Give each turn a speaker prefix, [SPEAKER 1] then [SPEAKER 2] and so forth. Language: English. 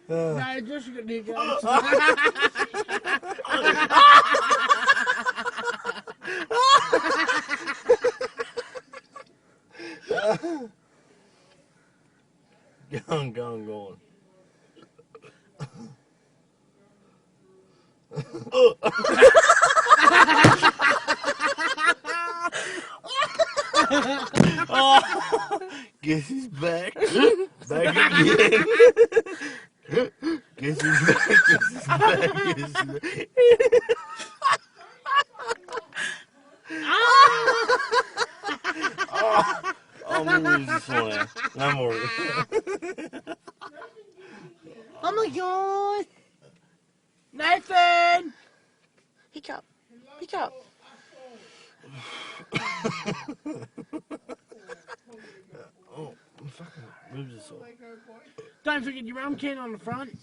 [SPEAKER 1] Nee, dus ik het niet, guys.
[SPEAKER 2] Going. Oh, guess he's back. Back again. Guess he's back. Guess he's back. Guess he's back. Oh, I'm gonna lose this one. I'm worried.
[SPEAKER 1] Oh my god! Nathan!
[SPEAKER 3] Pick up. Pick up.
[SPEAKER 2] Oh, fucking move this one.
[SPEAKER 1] Don't forget your rum can on the front.